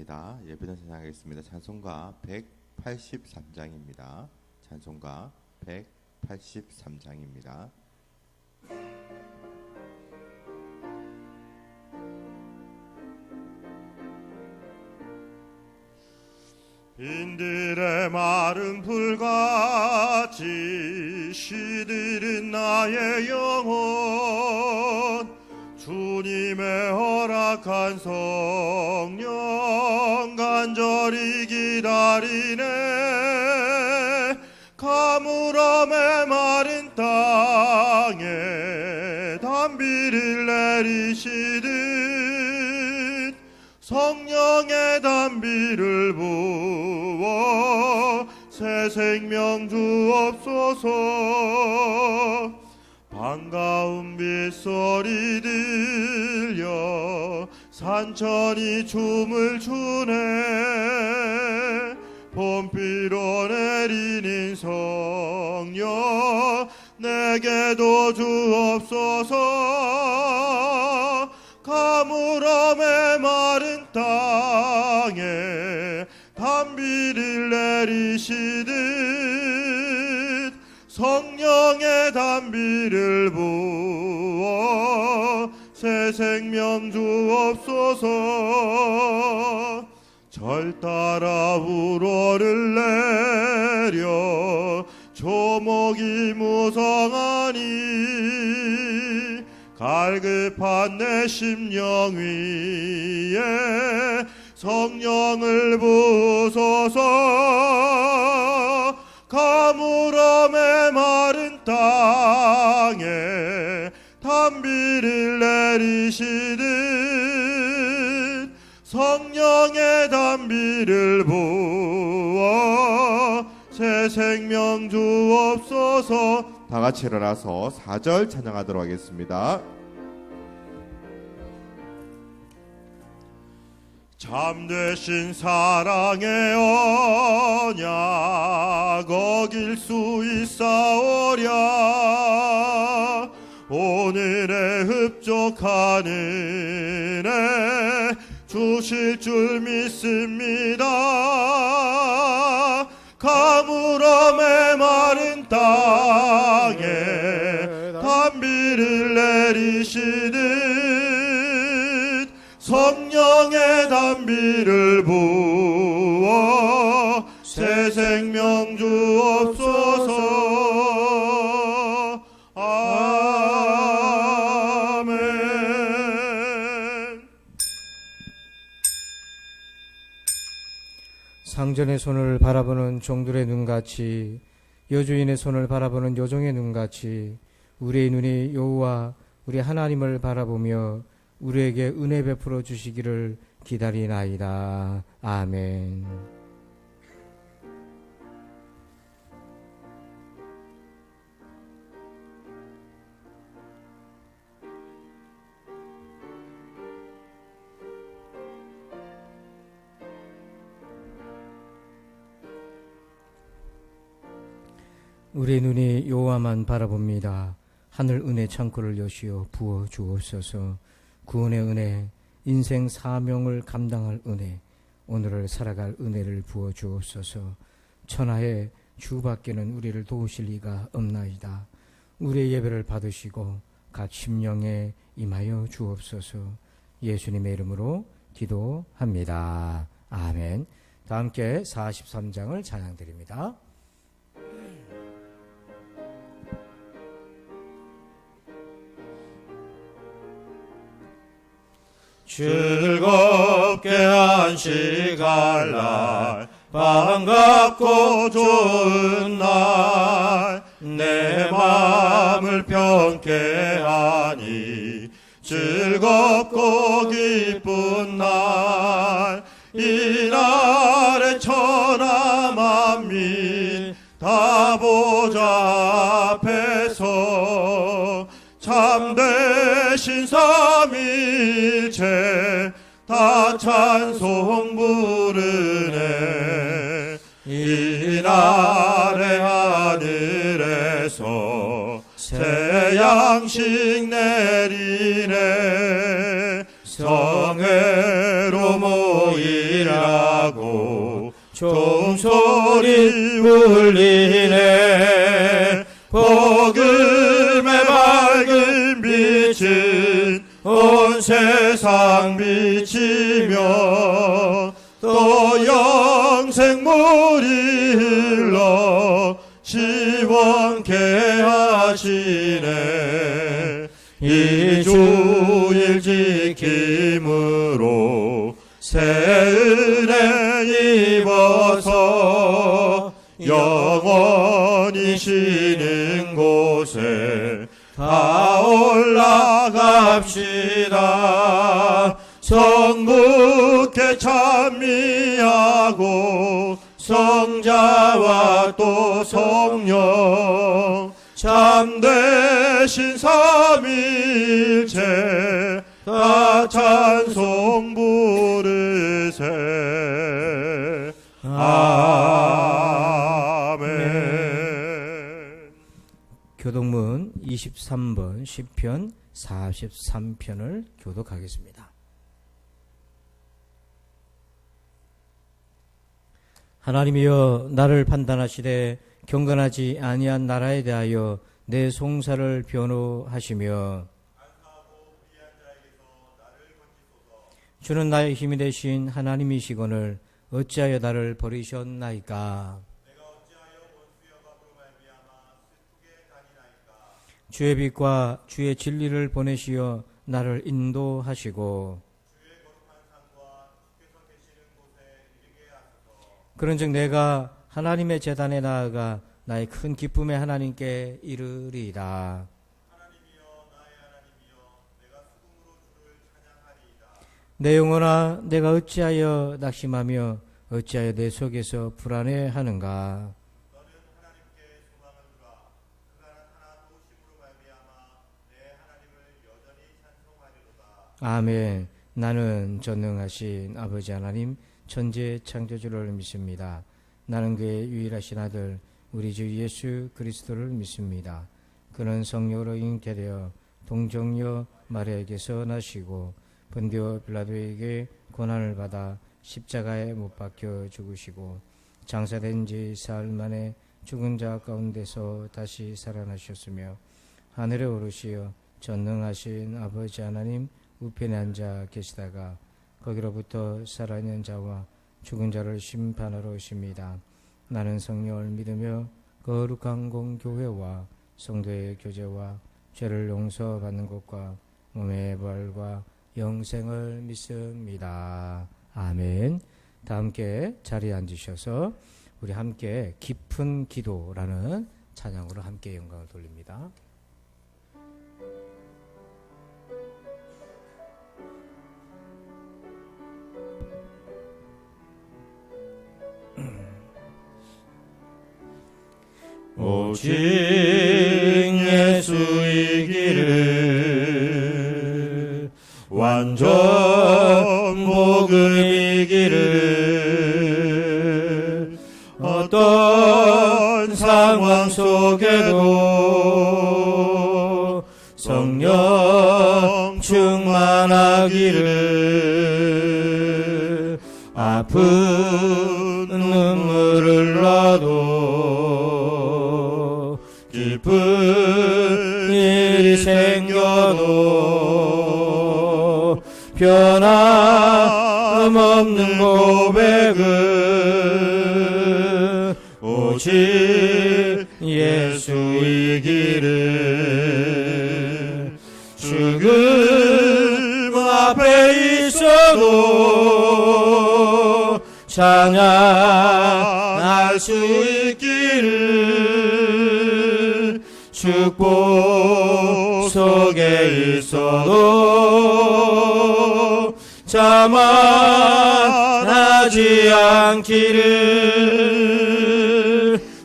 감사합니다. 예배는 시작하겠습니다. 찬송가 183장입니다. 찬송가 183장입니다. 인들의 마른 불같이 시들은 나의 영혼, 주님의 허락한 성령 간절히 기다리네. 가물어 메마른 땅에 단비를 내리시듯 성령의 단비를 부어 새 생명 주옵소서. 반가운 빗소리 들려 산천이 춤을 추네. 봄비로 내리는 성령 내게도 주옵소서. 가물어 메마른 땅에 단비를 내리시듯 성령의 단비를 부어 새 생명 주옵소서. 절 따라 우러를 내려 조목이 무성하니 갈급한 내 심령 위에 성령을 부소서. 가물어 메마른 땅에 단비를 내리시듯 성령의 단비를 부어 새 생명 주옵소서. 다 같이 일어나서 4절 찬양하도록 하겠습니다. 참되신 사랑의 언약 어길 수 있사오랴. 오늘의 흡족한 은혜 주실 줄 믿습니다. 가물어 메마른 땅에 단비를 내리시듯 성령의 단비를 부어 새 생명 주옵소서. 아멘. 상전의 손을 바라보는 종들의 눈같이, 여주인의 손을 바라보는 여종의 눈같이 우리의 눈이 여호와 우리 하나님을 바라보며 우리에게 은혜 베풀어 주시기를 기다리나이다. 아멘. 우리의 눈이 여호와만 바라봅니다. 하늘 은혜 창고를 여시어 부어 주옵소서. 구원의 은혜, 인생 사명을 감당할 은혜, 오늘을 살아갈 은혜를 부어 주옵소서. 천하의 주밖에는 우리를 도우실 리가 없나이다. 우리의 예배를 받으시고 각 심령에 임하여 주옵소서. 예수님의 이름으로 기도합니다. 아멘. 다 함께 43장을 찬양드립니다. 즐겁게 안식할 날, 반갑고 좋은 날, 내 맘을 평케 하니 즐겁고 기쁜 날. 이 날에 천하 만민 다 보좌 앞에서 참되신 삼위일체 다 찬송 부르네. 이 날에 하늘에서 새 양식 내리네. 성회로 모인 하시라고 종소리 울리네. 복음의 밝은 빛은 온 세상 비치며 또 영생물이 흘러 시원케 하시네. 이 주일 지킴으로 새 은혜 입어서 영원히 쉬는 곳에 다 올라갑시다. 성부께 찬미하고 성자와 또 성령 참되신 삼일체 다 찬송 부르세. 아멘. 교독문 23번 시편 43편을 교독하겠습니다. 하나님이여 나를 판단하시되 경건하지 아니한 나라에 대하여 내 송사를 변호하시며 주는 나의 힘이 되신 하나님이시거늘 어찌하여 나를 버리셨나이까. 주의 빛과 주의 진리를 보내시어 나를 인도하시고 그런즉 내가 하나님의 제단에 나아가 나의 큰 기쁨의 하나님께 이르리이다. 내 영혼아 내가 어찌하여 낙심하며 어찌하여 내 속에서 불안해하는가. 아멘. 나는 전능하신 아버지 하나님 천지의 창조주를 믿습니다. 나는 그의 유일하신 아들 우리 주 예수 그리스도를 믿습니다. 그는 성령으로 잉태되어 동정녀 마리아에게서 나시고 본디오 빌라도에게 고난을 받아 십자가에 못 박혀 죽으시고 장사된 지 사흘 만에 죽은 자 가운데서 다시 살아나셨으며 하늘에 오르시어 전능하신 아버지 하나님 우편에 앉아 계시다가 거기로부터 살아있는 자와 죽은 자를 심판하러 오십니다. 나는 성령을 믿으며 거룩한 공교회와 성도의 교제와 죄를 용서받는 것과 몸의 부활과 영생을 믿습니다. 아멘. 다 함께 자리에 앉으셔서 우리 함께 깊은 기도라는 찬양으로 함께 영광을 돌립니다. 오직 예수의 길을 완전 복음의 길을 어떤 상황 속에도 성령 충만하기를 아픈 눈물을 흘러도 기쁜 일이 생겨도 변함없는 고백은 오직 예수의 길을 죽음 앞에 있어도 찬양할 수 있기를 축복 속에 있어도 자만하지 않기를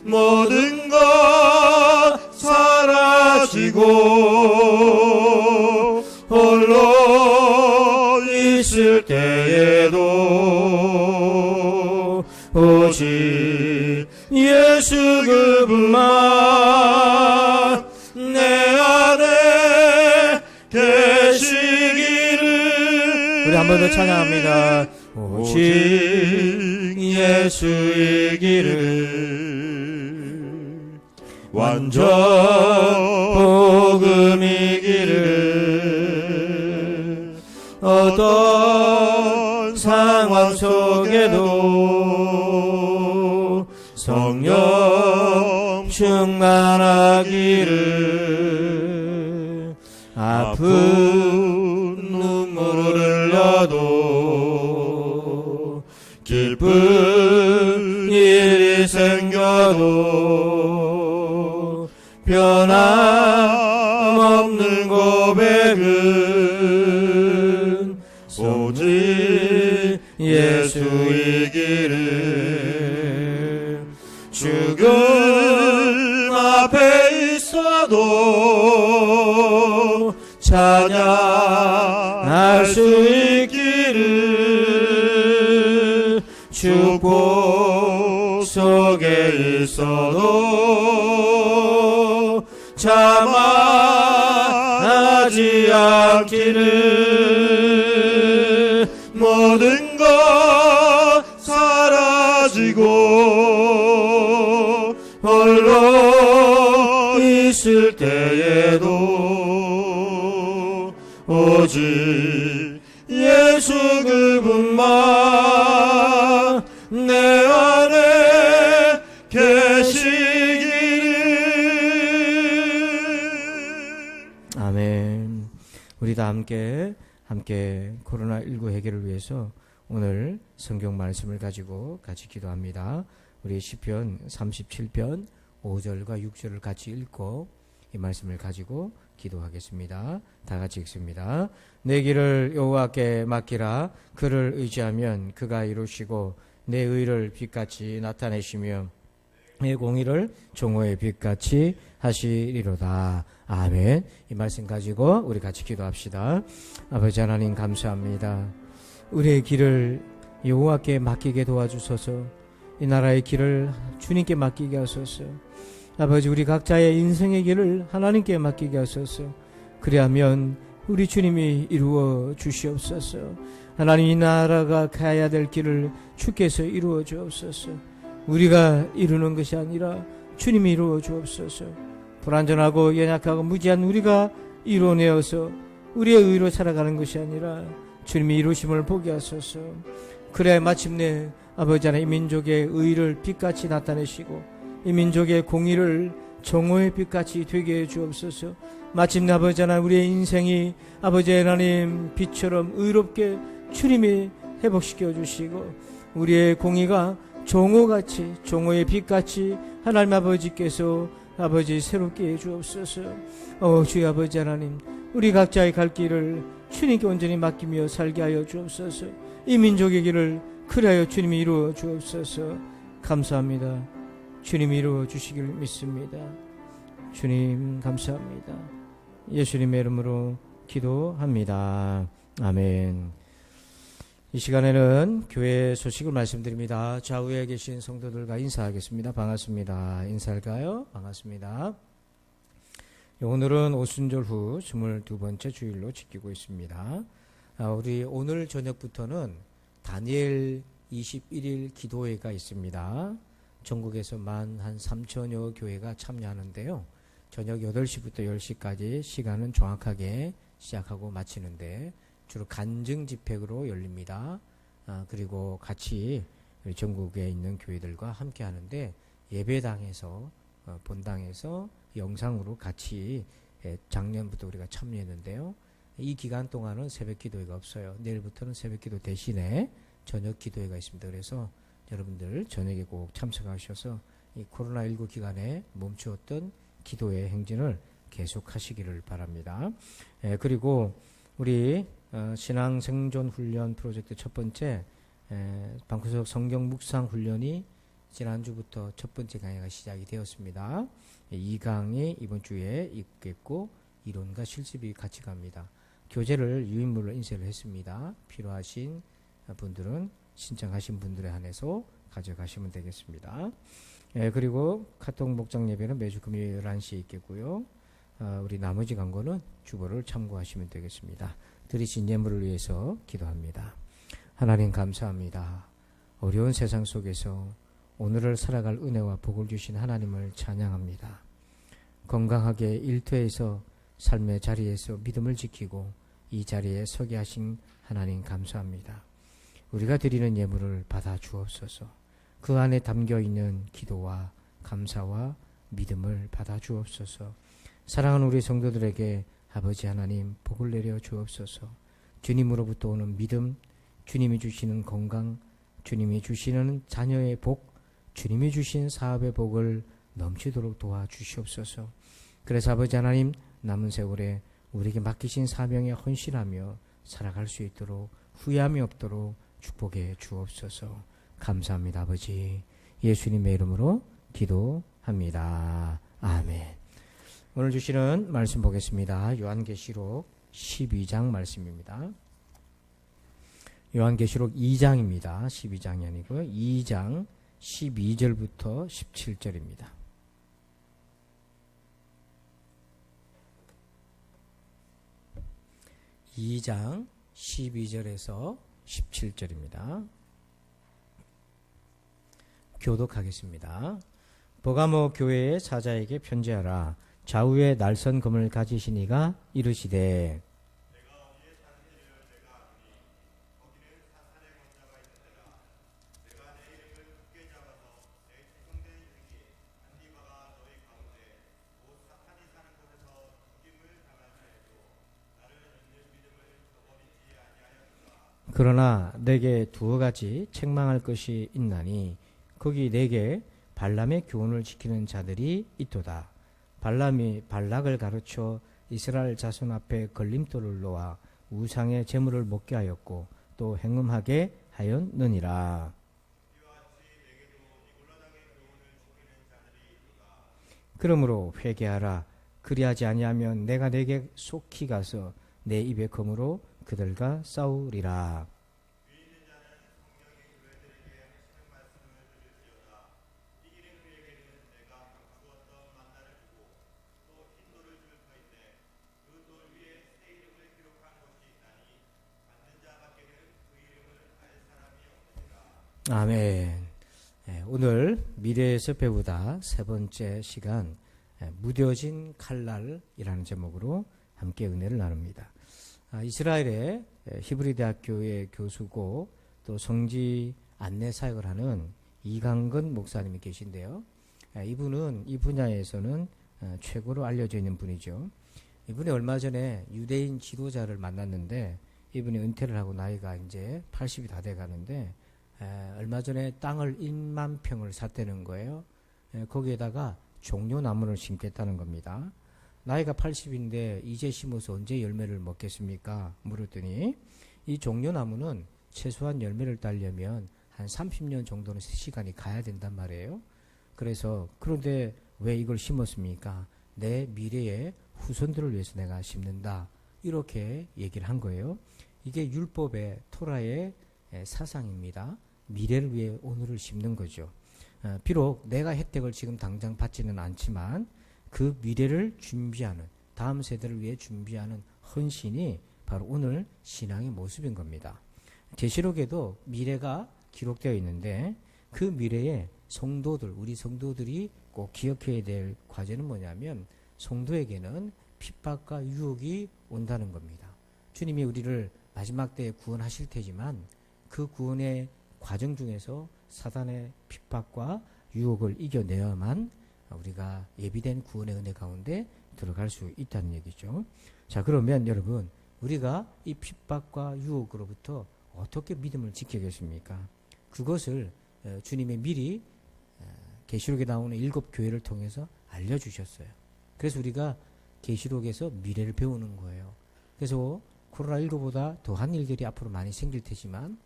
모든 것 사라지고 홀로 있을 때에도 오직 예수 그분만 내 안에 계시기를. 우리 한 번 더 찬양합니다. 오직 오직 예수의 길을 완전 복음의 길을 어떤 상황 속에도 성령 충만하기를 아픈 눈물을 흘려도 기쁜 일이 생겨도 변함없는 고백은 오직 예수의 길을 죽음 앞에 있어도 찬양할 수 있기를 축복 속에 있어도 자만하지 않기를 모든 것 사라지고 홀로 있을 때에도 오직 예수 그분만 내 안에 계시기를. 아멘. 우리 다 함께 코로나19 해결을 위해서 오늘 성경 말씀을 가지고 같이 기도합니다. 우리 시편 37편 5절과 6절을 같이 읽고 이 말씀을 가지고 기도하겠습니다. 다 같이 읽습니다. 내 길을 여호와께 맡기라. 그를 의지하면 그가 이루시고 내 의를 빛같이 나타내시며 내 공의를 종호의 빛같이 하시리로다. 아멘. 이 말씀 가지고 우리 같이 기도합시다. 아버지 하나님 감사합니다. 우리의 길을 여호와께 맡기게 도와주소서. 이 나라의 길을 주님께 맡기게 하소서. 아버지 우리 각자의 인생의 길을 하나님께 맡기게 하소서. 그리하면 우리 주님이 이루어 주시옵소서. 하나님 이 나라가 가야 될 길을 주께서 이루어 주옵소서. 우리가 이루는 것이 아니라 주님이 이루어 주옵소서. 불완전하고 연약하고 무지한 우리가 이루어내어서 우리의 의로 살아가는 것이 아니라 주님이 이루심을 보게 하소서. 그래야 마침내 아버지 하나님 이 민족의 의를 빛같이 나타내시고 이 민족의 공의를 정오의 빛같이 되게 해 주옵소서. 마침내 아버지 하나님 우리의 인생이 아버지 하나님 빛처럼 의롭게 주님이 회복시켜 주시고 우리의 공의가 정오같이 정오의 빛같이 하나님 아버지께서 아버지 새롭게 해 주옵소서. 주의 아버지 하나님 우리 각자의 갈 길을 주님께 온전히 맡기며 살게 하여 주옵소서. 이 민족의 길을 그리하여 주님이 이루어 주옵소서. 감사합니다. 주님이 이루어 주시길 믿습니다. 주님 감사합니다. 예수님의 이름으로 기도합니다. 아멘. 이 시간에는 교회 소식을 말씀드립니다. 좌우에 계신 성도들과 인사하겠습니다. 반갑습니다. 인사할까요? 반갑습니다. 오늘은 오순절 후 22번째 주일로 지키고 있습니다. 우리 오늘 저녁부터는 다니엘 21일 기도회가 있습니다. 전국에서 한 3천여 교회가 참여하는데요. 저녁 8시부터 10시까지 시간은 정확하게 시작하고 마치는데 주로 간증 집회로 열립니다. 그리고 같이 전국에 있는 교회들과 함께 하는데 예배당에서 본당에서 영상으로 같이 작년부터 우리가 참여했는데요. 이 기간 동안은 새벽 기도회가 없어요. 내일부터는 새벽 기도 대신에 저녁 기도회가 있습니다. 그래서 여러분들 저녁에 꼭 참석하셔서 이 코로나19 기간에 멈추었던 기도의 행진을 계속하시기를 바랍니다. 그리고 우리 신앙 생존 훈련 프로젝트 첫 번째 방구석 성경 묵상 훈련이 지난주부터 첫 번째 강의가 시작이 되었습니다. 2강이 이번 주에 있겠고 이론과 실습이 같이 갑니다. 교재를 유인물로 인쇄를 했습니다. 필요하신 분들은 신청하신 분들에 한해서 가져가시면 되겠습니다. 그리고 카톡 목장 예배는 매주 금요일 11시에 있겠고요. 우리 나머지 광고는 주보를 참고하시면 되겠습니다. 드리신 예물을 위해서 기도합니다. 하나님 감사합니다. 어려운 세상 속에서 오늘을 살아갈 은혜와 복을 주신 하나님을 찬양합니다. 건강하게 일터에서 삶의 자리에서 믿음을 지키고 이 자리에 서게 하신 하나님 감사합니다. 우리가 드리는 예물을 받아 주옵소서. 그 안에 담겨있는 기도와 감사와 믿음을 받아 주옵소서. 사랑하는 우리 성도들에게 아버지 하나님 복을 내려 주옵소서. 주님으로부터 오는 믿음, 주님이 주시는 건강, 주님이 주시는 자녀의 복, 주님이 주신 사업의 복을 넘치도록 도와주시옵소서. 그래서 아버지 하나님 남은 세월에 우리에게 맡기신 사명에 헌신하며 살아갈 수 있도록 후회함이 없도록 축복해 주옵소서. 감사합니다 아버지. 예수님의 이름으로 기도합니다. 아멘. 오늘 주시는 말씀 보겠습니다. 요한계시록 12장 말씀입니다. 요한계시록 2장입니다. 12장이 아니고요. 2장 12절부터 17절입니다. (2장) 12절에서 17절입니다. 교독하겠습니다. 버가모 교회의 사자에게 편지하라. 좌우에 날선 금을 가지신 이가 이르시되 그러나 내게 두어 가지 책망할 것이 있나니 거기 내게 발람의 교훈을 지키는 자들이 있도다. 발람이 발락을 가르쳐 이스라엘 자손 앞에 걸림돌을 놓아 우상의 제물을 먹게 하였고 또 행음하게 하였느니라. 그러므로 회개하라. 그리하지 아니하면 내가 내게 속히 가서 내 입의 검으로 그들과 싸우리라. 아멘. 오늘 미래에서 배우다 세 번째 시간 무뎌진 칼날이라는 제목으로 함께 은혜를 나눕니다. 이스라엘의 히브리 대학교의 교수고 또 성지 안내 사역을 하는 이강근 목사님이 계신데요. 이분은 이 분야에서는 최고로 알려져 있는 분이죠. 이분이 얼마 전에 유대인 지도자를 만났는데 이분이 은퇴를 하고 나이가 이제 80이 다 돼 가는데 얼마 전에 땅을 1만 평을 샀다는 거예요. 거기에다가 종려나무를 심겠다는 겁니다. 나이가 80인데 이제 심어서 언제 열매를 먹겠습니까? 물었더니 이 종려나무는 최소한 열매를 따려면 한 30년 정도는 시간이 가야 된단 말이에요. 그래서 그런데 왜 이걸 심었습니까? 내 미래의 후손들을 위해서 내가 심는다. 이렇게 얘기를 한 거예요. 이게 율법의 토라의 사상입니다. 미래를 위해 오늘을 심는 거죠. 비록 내가 혜택을 지금 당장 받지는 않지만 그 미래를 준비하는, 다음 세대를 위해 준비하는 헌신이 바로 오늘 신앙의 모습인 겁니다. 계시록에도 미래가 기록되어 있는데 그 미래에 성도들, 우리 성도들이 꼭 기억해야 될 과제는 뭐냐면 성도에게는 핍박과 유혹이 온다는 겁니다. 주님이 우리를 마지막 때에 구원하실 테지만 그 구원의 과정 중에서 사단의 핍박과 유혹을 이겨내야만 우리가 예비된 구원의 은혜 가운데 들어갈 수 있다는 얘기죠. 자, 그러면 여러분, 우리가 이 핍박과 유혹으로부터 어떻게 믿음을 지키겠습니까? 그것을 주님이 미리 계시록에 나오는 7 교회를 통해서 알려주셨어요. 그래서 우리가 계시록에서 미래를 배우는 거예요. 그래서 코로나19보다 더한 일들이 앞으로 많이 생길 테지만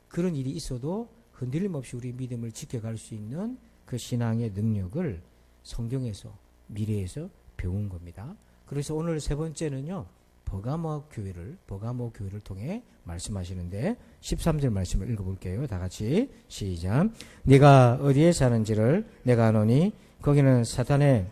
그런 일이 있어도 흔들림 없이 우리 믿음을 지켜갈 수 있는 그 신앙의 능력을 성경에서, 미래에서 배운 겁니다. 그래서 오늘 세 번째는요, 버가모 교회를 통해 말씀하시는데 13절 말씀을 읽어볼게요. 다 같이 시작. 네가 어디에 사는지를 내가 아노니 거기는 사탄의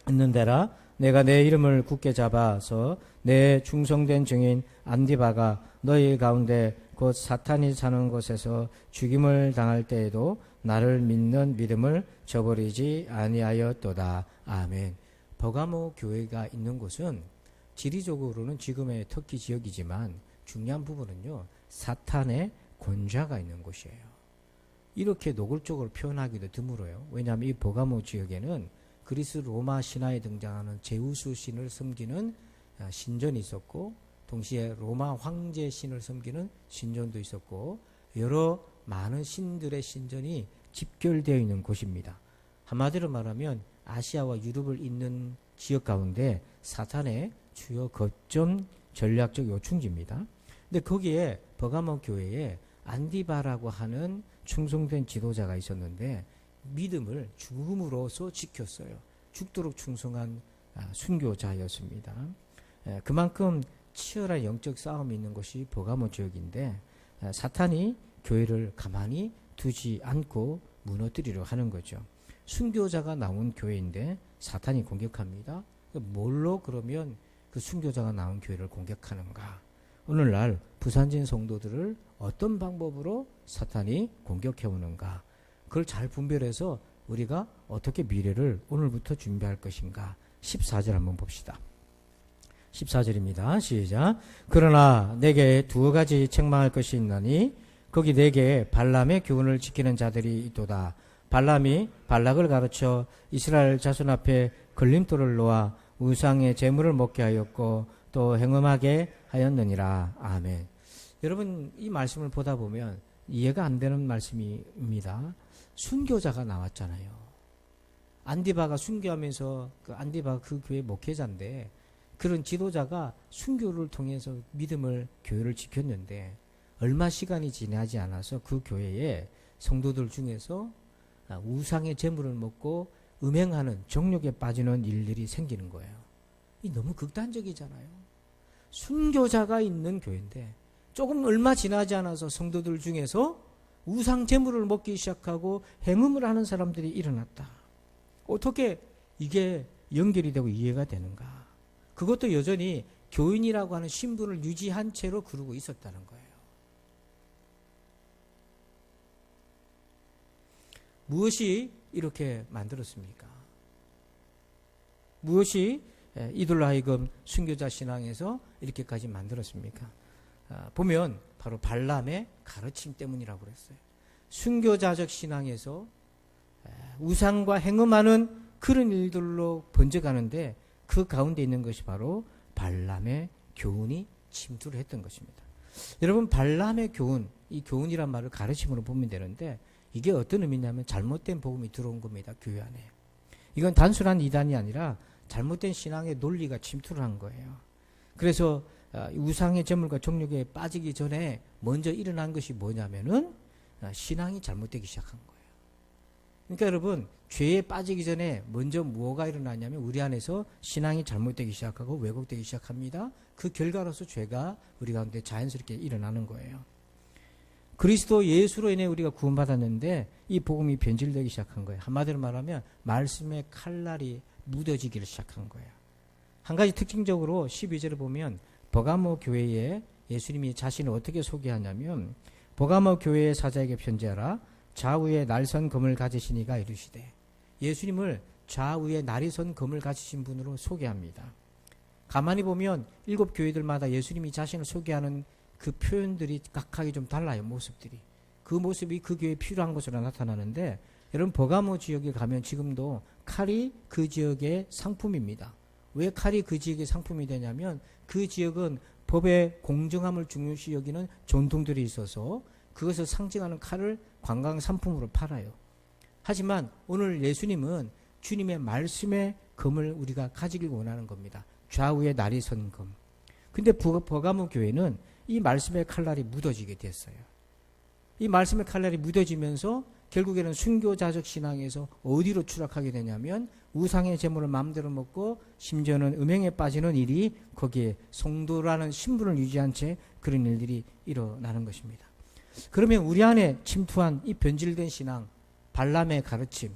있는 데라. 내가 내 이름을 굳게 잡아서 내 충성된 증인 안디바가 너희 가운데 곧 사탄이 사는 곳에서 죽임을 당할 때에도 나를 믿는 믿음을 저버리지 아니하였도다. 아멘. 버가모 교회가 있는 곳은 지리적으로는 지금의 터키 지역이지만 중요한 부분은요, 사탄의 권좌가 있는 곳이에요. 이렇게 노골적으로 표현하기도 드물어요. 왜냐하면 이 버가모 지역에는 그리스 로마 신화에 등장하는 제우스 신을 섬기는 신전이 있었고, 동시에 로마 황제 신을 섬기는 신전도 있었고, 여러 많은 신들의 신전이 집결되어 있는 곳입니다. 한마디로 말하면 아시아와 유럽을 잇는 지역 가운데 사탄의 주요 거점 전략적 요충지입니다. 근데 거기에 버가모 교회에 안디바라고 하는 충성된 지도자가 있었는데 믿음을 죽음으로써 지켰어요. 죽도록 충성한 순교자였습니다. 그만큼 치열한 영적 싸움이 있는 곳이 버가모 지역인데 사탄이 교회를 가만히 두지 않고 무너뜨리려 하는 거죠. 순교자가 나온 교회인데 사탄이 공격합니다. 뭘로 그러면 그 순교자가 나온 교회를 공격하는가? 오늘날 부산진 성도들을 어떤 방법으로 사탄이 공격해 오는가? 그걸 잘 분별해서 우리가 어떻게 미래를 오늘부터 준비할 것인가? 14절 한번 봅시다. 14절입니다. 시작. 그러나 내게 두어 가지 책망할 것이 있나니 거기 내게 발람의 교훈을 지키는 자들이 있도다. 발람이 발락을 가르쳐 이스라엘 자손 앞에 걸림돌을 놓아 우상의 제물을 먹게 하였고 또 행음하게 하였느니라. 아멘. 여러분, 이 말씀을 보다 보면 이해가 안 되는 말씀입니다. 순교자가 나왔잖아요. 안디바가 순교하면서 안디바가 그 교회 목회자인데 그런 지도자가 순교를 통해서 믿음을, 교회를 지켰는데 얼마 시간이 지나지 않아서 그 교회에 성도들 중에서 우상의 제물을 먹고 음행하는 정욕에 빠지는 일들이 생기는 거예요. 이 너무 극단적이잖아요. 순교자가 있는 교회인데 조금 얼마 지나지 않아서 성도들 중에서 우상 제물을 먹기 시작하고 행음을 하는 사람들이 일어났다. 어떻게 이게 연결이 되고 이해가 되는가? 그것도 여전히 교인이라고 하는 신분을 유지한 채로 그러고 있었다는 거예요. 무엇이 이렇게 만들었습니까? 무엇이 이들로 하여금 순교자 신앙에서 이렇게까지 만들었습니까? 보면 바로 발람의 가르침 때문이라고 그랬어요. 순교자적 신앙에서 우상과 행음하는 그런 일들로 번져가는데 그 가운데 있는 것이 바로 발람의 교훈이 침투를 했던 것입니다. 여러분, 발람의 교훈, 이 교훈이란 말을 가르침으로 보면 되는데 이게 어떤 의미냐면 잘못된 복음이 들어온 겁니다. 교회 안에. 이건 단순한 이단이 아니라 잘못된 신앙의 논리가 침투를 한 거예요. 그래서 우상의 제물과 정욕에 빠지기 전에 먼저 일어난 것이 뭐냐면은 신앙이 잘못되기 시작한 거예요. 그러니까 여러분, 죄에 빠지기 전에 먼저 뭐가 일어나냐면 우리 안에서 신앙이 잘못되기 시작하고 왜곡되기 시작합니다. 그 결과로서 죄가 우리 가운데 자연스럽게 일어나는 거예요. 그리스도 예수로 인해 우리가 구원받았는데 이 복음이 변질되기 시작한 거예요. 한마디로 말하면 말씀의 칼날이 묻어지기를 시작한 거예요. 한 가지 특징적으로 12절을 보면 버가모 교회에 예수님이 자신을 어떻게 소개하냐면 버가모 교회의 사자에게 편지하라. 좌우에 날선 검을 가지시니가 이르시되, 예수님을 좌우에 날이 선 검을 가지신 분으로 소개합니다. 가만히 보면 7 교회들마다 예수님이 자신을 소개하는 그 표현들이 각각이 좀 달라요. 모습들이. 그 모습이 그 교회에 필요한 것으로 나타나는데 여러분, 버가모 지역에 가면 지금도 칼이 그 지역의 상품입니다. 왜 칼이 그 지역의 상품이 되냐면 그 지역은 법의 공정함을 중요시 여기는 전통들이 있어서 그것을 상징하는 칼을 관광 상품으로 팔아요. 하지만 오늘 예수님은 주님의 말씀의 검을 우리가 가지길 원하는 겁니다. 좌우에 날이 선 검. 근데 버가모 교회는 이 말씀의 칼날이 묻어지게 됐어요. 이 말씀의 칼날이 묻어지면서 결국에는 순교자적 신앙에서 어디로 추락하게 되냐면 우상의 제물을 마음대로 먹고 심지어는 음행에 빠지는 일이 거기에 성도라는 신분을 유지한 채 그런 일들이 일어나는 것입니다. 그러면 우리 안에 침투한 이 변질된 신앙, 발람의 가르침,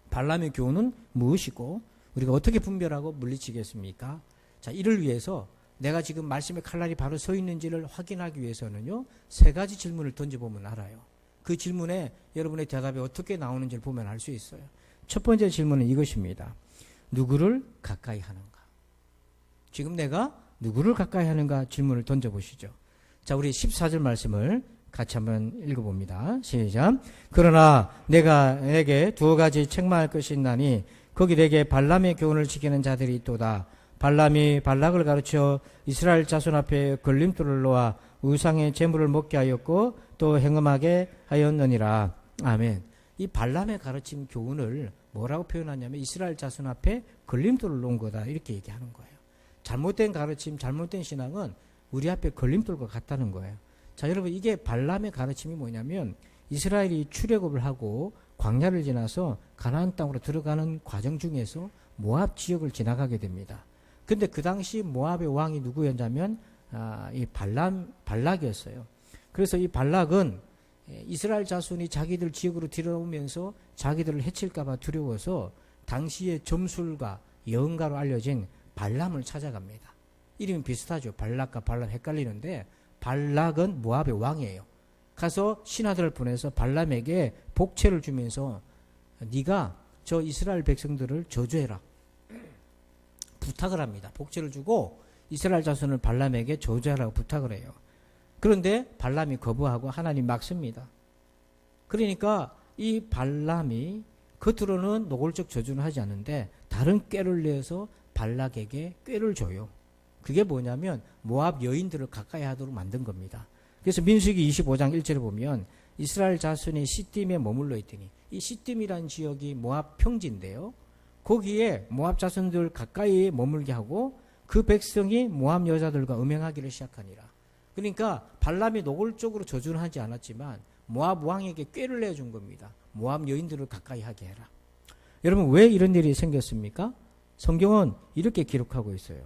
발람의 교훈은 무엇이고 우리가 어떻게 분별하고 물리치겠습니까? 자, 이를 위해서 내가 지금 말씀의 칼날이 바로 서 있는지를 확인하기 위해서는요, 3가지 질문을 던져보면 알아요. 그 질문에 여러분의 대답이 어떻게 나오는지를 보면 알 수 있어요. 첫 번째 질문은 이것입니다. 누구를 가까이 하는가? 지금 내가 누구를 가까이 하는가 질문을 던져보시죠. 자, 우리 14절 말씀을 같이 한번 읽어봅니다. 시작. 그러나 내가 내게 2가지 책망할 것이 있나니 거기 내게 발람의 교훈을 지키는 자들이 있도다. 발람이 발락을 가르쳐 이스라엘 자손 앞에 걸림돌을 놓아 우상의 제물을 먹게 하였고 또 행음하게 하였느니라. 아멘. 이 발람의 가르침 교훈을 뭐라고 표현하냐면 이스라엘 자손 앞에 걸림돌을 놓은 거다, 이렇게 얘기하는 거예요. 잘못된 가르침, 잘못된 신앙은 우리 앞에 걸림돌과 같다는 거예요. 자, 여러분, 이게 발람의 가르침이 뭐냐면 이스라엘이 출애굽을 하고 광야를 지나서 가나안 땅으로 들어가는 과정 중에서 모압 지역을 지나가게 됩니다. 근데 그 당시 모압의 왕이 누구였냐면 이 발락이었어요. 그래서 이 발락은 이스라엘 자손이 자기들 지역으로 들어오면서 자기들을 해칠까봐 두려워서 당시의 점술가, 여흥가로 알려진 발람을 찾아갑니다. 이름이 비슷하죠. 발락과 발람 헷갈리는데 발락은 모압의 왕이에요. 가서 신하들을 보내서 발람에게 복채를 주면서 네가 저 이스라엘 백성들을 저주해라, 부탁을 합니다. 복채를 주고 이스라엘 자손을 발람에게 저주하라고 부탁을 해요. 그런데 발람이 거부하고 하나님 막습니다. 그러니까 이 발람이 겉으로는 노골적 저주는 하지 않는데 다른 꾀를 내서 발락에게 꾀를 줘요. 그게 뭐냐면 모압 여인들을 가까이 하도록 만든 겁니다. 그래서 민수기 25장 1절에 보면 이스라엘 자손이 시딤에 머물러 있더니, 이 시딤이라는 지역이 모압 평지인데요, 거기에 모압 자손들 가까이 머물게 하고 그 백성이 모압 여자들과 음행하기를 시작하니라. 그러니까 발람이 노골적으로 저주는 하지 않았지만 모압 왕에게 꾀를 내준 겁니다. 모압 여인들을 가까이 하게 해라. 여러분, 왜 이런 일이 생겼습니까? 성경은 이렇게 기록하고 있어요.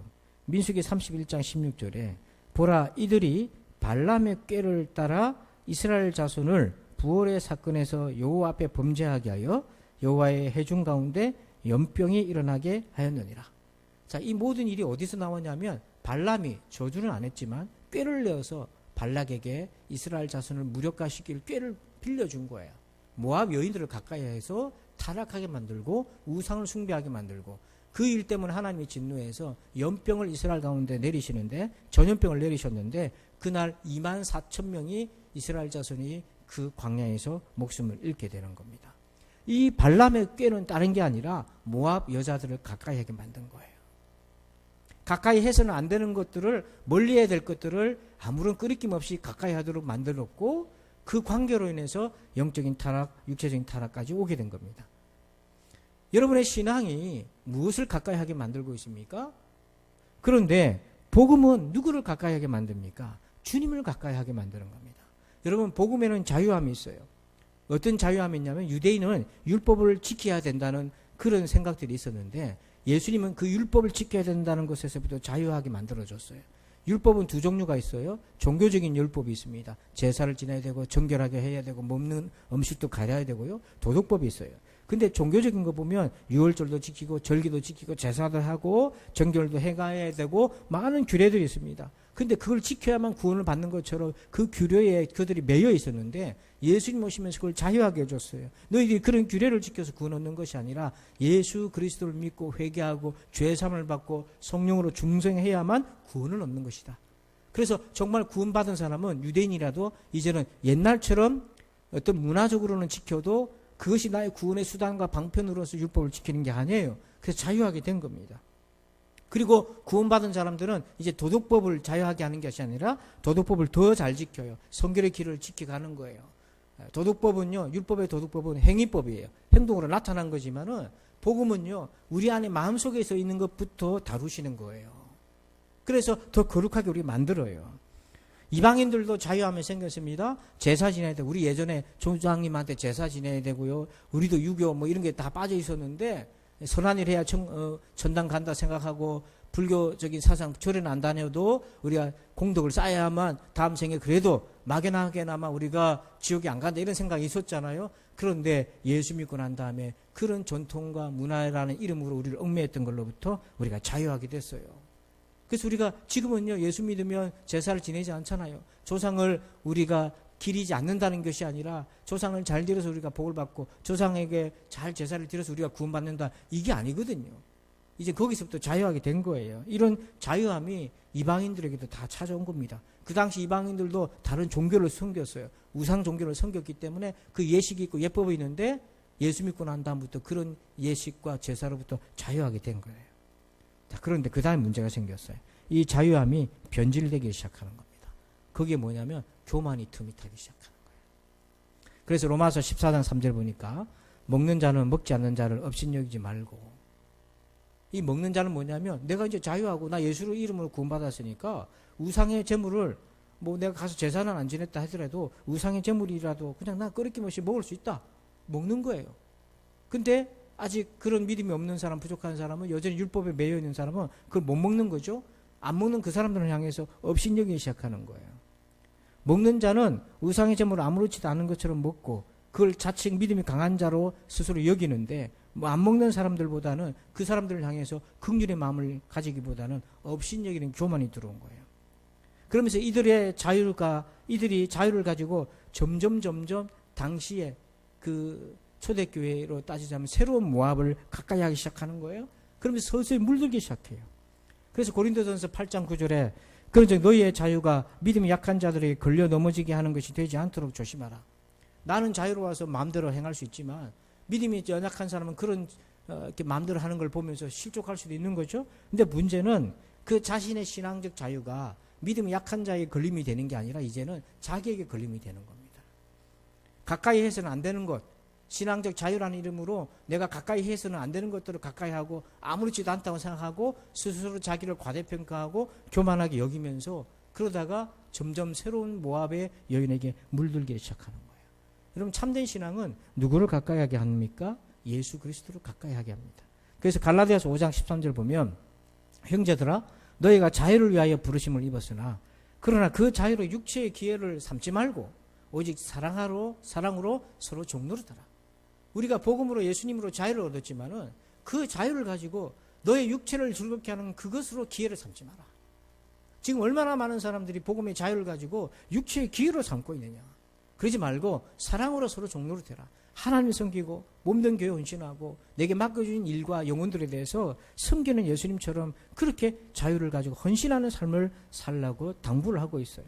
민수기 31장 16절에 보라, 이들이 발람의 꾀를 따라 이스라엘 자손을 부월의 사건에서 여호와 앞에 범죄하게 하여 여호와의 회중 가운데 연병이 일어나게 하였느니라. 자, 이 모든 일이 어디서 나왔냐면 발람이 저주는 안 했지만 꾀를 내어서 발락에게 이스라엘 자손을 무력화시킬 꾀를 빌려준 거예요. 모압 여인들을 가까이 해서 타락하게 만들고 우상을 숭배하게 만들고, 그 일 때문에 하나님이 진노해서 연병을 이스라엘 가운데 내리시는데, 전염병을 내리셨는데 그날 24,000명이 이스라엘 자손이 그 광야에서 목숨을 잃게 되는 겁니다. 이 발람의 꾀는 다른 게 아니라 모압 여자들을 가까이 하게 만든 거예요. 가까이 해서는 안 되는 것들을, 멀리 해야 될 것들을 아무런 끄리낌 없이 가까이 하도록 만들었고, 그 관계로 인해서 영적인 타락, 육체적인 타락까지 오게 된 겁니다. 여러분의 신앙이 무엇을 가까이 하게 만들고 있습니까? 그런데 복음은 누구를 가까이 하게 만듭니까? 주님을 가까이 하게 만드는 겁니다. 여러분, 복음에는 자유함이 있어요. 어떤 자유함이 있냐면 유대인은 율법을 지켜야 된다는 그런 생각들이 있었는데 예수님은 그 율법을 지켜야 된다는 것에서부터 자유하게 만들어줬어요. 율법은 2 종류가 있어요. 종교적인 율법이 있습니다. 제사를 지내야 되고 정결하게 해야 되고 먹는 음식도 가려야 되고요. 도덕법이 있어요. 근데 종교적인 거 보면 유월절도 지키고 절기도 지키고 제사도 하고 정결도 해가야 되고 많은 규례들이 있습니다. 근데 그걸 지켜야만 구원을 받는 것처럼 그 규례에 그들이 매여 있었는데 예수님 오시면서 그걸 자유하게 해줬어요. 너희들이 그런 규례를 지켜서 구원 얻는 것이 아니라 예수 그리스도를 믿고 회개하고 죄사함을 받고 성령으로 중생해야만 구원을 얻는 것이다. 그래서 정말 구원받은 사람은 유대인이라도 이제는 옛날처럼 어떤 문화적으로는 지켜도 그것이 나의 구원의 수단과 방편으로서 율법을 지키는 게 아니에요. 그래서 자유하게 된 겁니다. 그리고 구원받은 사람들은 이제 도덕법을 자유하게 하는 것이 아니라 도덕법을 더 잘 지켜요. 성결의 길을 지켜가는 거예요. 도덕법은요, 율법의 도덕법은 행위법이에요. 행동으로 나타난 거지만은 복음은요, 우리 안에 마음속에서 있는 것부터 다루시는 거예요. 그래서 더 거룩하게 우리 만들어요. 이방인들도 자유함이 생겼습니다. 제사 지내야 되고, 우리 예전에 조장님한테 제사 지내야 되고요. 우리도 유교 뭐 이런 게 다 빠져 있었는데 선한 일 해야 천당 간다 생각하고 불교적인 사상 절에는 안 다녀도 우리가 공덕을 쌓아야만 다음 생에 그래도 막연하게나마 우리가 지옥에 안 간다 이런 생각이 있었잖아요. 그런데 예수 믿고 난 다음에 그런 전통과 문화라는 이름으로 우리를 얽매였던 걸로부터 우리가 자유하게 됐어요. 그래서 우리가 지금은요, 예수 믿으면 제사를 지내지 않잖아요. 조상을 우리가 기리지 않는다는 것이 아니라 조상을 잘 드려서 우리가 복을 받고 조상에게 잘 제사를 드려서 우리가 구원받는다. 이게 아니거든요. 이제 거기서부터 자유하게 된 거예요. 이런 자유함이 이방인들에게도 다 찾아온 겁니다. 그 당시 이방인들도 다른 종교를 섬겼어요. 우상 종교를 섬겼기 때문에 그 예식이 있고 예법이 있는데 예수 믿고 난 다음부터 그런 예식과 제사로부터 자유하게 된 거예요. 자, 그런데 그 다음에 문제가 생겼어요. 이 자유함이 변질되기 시작하는 겁니다. 그게 뭐냐면 교만이 틈이 타기 시작하는 거예요. 그래서 로마서 14장 3절 보니까 먹는 자는 먹지 않는 자를 업신여기지 말고, 이 먹는 자는 뭐냐면 내가 이제 자유하고 나 예수의 이름으로 구원받았으니까 우상의 제물을 뭐 내가 가서 제사는 안 지냈다 하더라도 우상의 제물이라도 그냥 나 끄리낌없이 먹을 수 있다. 먹는 거예요. 근데 아직 그런 믿음이 없는 사람, 부족한 사람은, 여전히 율법에 매여 있는 사람은 그걸 못 먹는 거죠. 안 먹는 그 사람들을 향해서 업신여기기 시작하는 거예요. 먹는 자는 우상의 제물을 아무렇지도 않은 것처럼 먹고 그걸 자칭 믿음이 강한 자로 스스로 여기는데, 뭐 안 먹는 사람들보다는 그 사람들을 향해서 긍휼의 마음을 가지기보다는 업신여기는 교만이 들어온 거예요. 그러면서 이들이 자유를 가지고 점점 당시에 그 초대교회로 따지자면 새로운 모압을 가까이 하기 시작하는 거예요. 그러면서 서서히 물들기 시작해요. 그래서 고린도전서 8장 9절에 그런즉 너희의 자유가 믿음이 약한 자들에게 걸려 넘어지게 하는 것이 되지 않도록 조심하라. 나는 자유로워서 마음대로 행할 수 있지만 믿음이 연약한 사람은 그런 이렇게 마음대로 하는 걸 보면서 실족할 수도 있는 거죠. 근데 문제는 그 자신의 신앙적 자유가 믿음이 약한 자에게 걸림이 되는 게 아니라 이제는 자기에게 걸림이 되는 겁니다. 가까이 해서는 안 되는 것, 신앙적 자유라는 이름으로 내가 가까이 해서는 안 되는 것들을 가까이 하고 아무렇지도 않다고 생각하고 스스로 자기를 과대평가하고 교만하게 여기면서 그러다가 점점 새로운 모압의 여인에게 물들기 시작하는 거예요. 여러분, 참된 신앙은 누구를 가까이 하게 합니까? 예수 그리스도를 가까이 하게 합니다. 그래서 갈라디아서 5장 13절 보면 형제들아 너희가 자유를 위하여 부르심을 입었으나 그러나 그 자유로 육체의 기회를 삼지 말고 오직 사랑으로 서로 종노릇하라. 우리가 복음으로 예수님으로 자유를 얻었지만은 그 자유를 가지고 너의 육체를 즐겁게 하는 그것으로 기회를 삼지 마라. 지금 얼마나 많은 사람들이 복음의 자유를 가지고 육체의 기회로 삼고 있느냐. 그러지 말고 사랑으로 서로 종노릇해라. 하나님을 섬기고 몸된 교회 헌신하고 내게 맡겨주신 일과 영혼들에 대해서 섬기는 예수님처럼 그렇게 자유를 가지고 헌신하는 삶을 살라고 당부를 하고 있어요.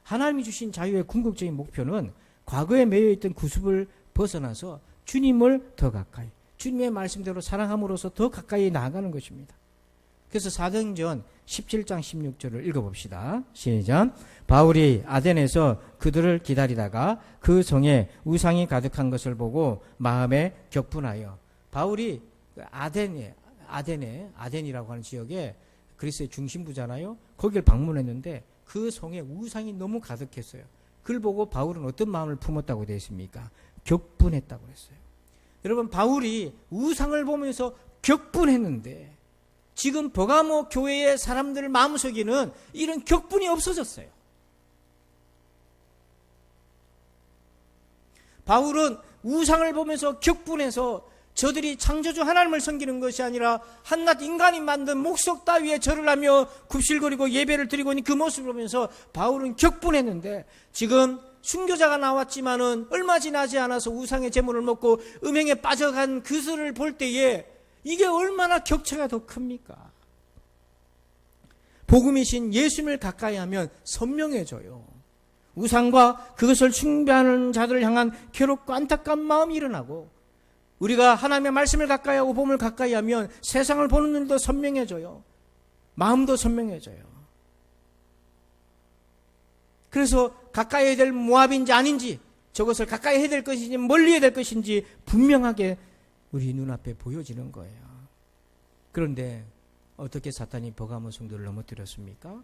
하나님이 주신 자유의 궁극적인 목표는 과거에 매여있던 구습을 벗어나서 주님을 더 가까이, 주님의 말씀대로 사랑함으로써 더 가까이 나아가는 것입니다. 그래서 사도행전 17장 16절을 읽어봅시다. 시작. 바울이 아덴에서 그들을 기다리다가 그 성에 우상이 가득한 것을 보고 마음에 격분하여, 바울이 아덴이라고 하는 지역에 그리스의 중심부잖아요. 거기를 방문했는데 그 성에 우상이 너무 가득했어요. 그걸 보고 바울은 어떤 마음을 품었다고 되어 있습니까? 격분했다고 했어요. 여러분, 바울이 우상을 보면서 격분했는데 지금 버가모 교회의 사람들 마음속에는 이런 격분이 없어졌어요. 바울은 우상을 보면서 격분해서 저들이 창조주 하나님을 섬기는 것이 아니라 한낱 인간이 만든 목석 따위에 절을 하며 굽실거리고 예배를 드리고 있는 그 모습을 보면서 바울은 격분했는데, 지금 순교자가 나왔지만은 얼마 지나지 않아서 우상의 제물을 먹고 음행에 빠져간 그들을 볼 때에 이게 얼마나 격차가 더 큽니까? 복음이신 예수님을 가까이 하면 선명해져요. 우상과 그것을 숭배하는 자들을 향한 괴롭고 안타까운 마음이 일어나고, 우리가 하나님의 말씀을 가까이 하고 복음을 가까이 하면 세상을 보는 눈도 선명해져요. 마음도 선명해져요. 그래서 가까이 해야 될 모압인지 아닌지, 저것을 가까이 해야 될 것인지 멀리 해야 될 것인지 분명하게 우리 눈앞에 보여지는 거예요. 그런데 어떻게 사탄이 버가모 성도를 넘어뜨렸습니까?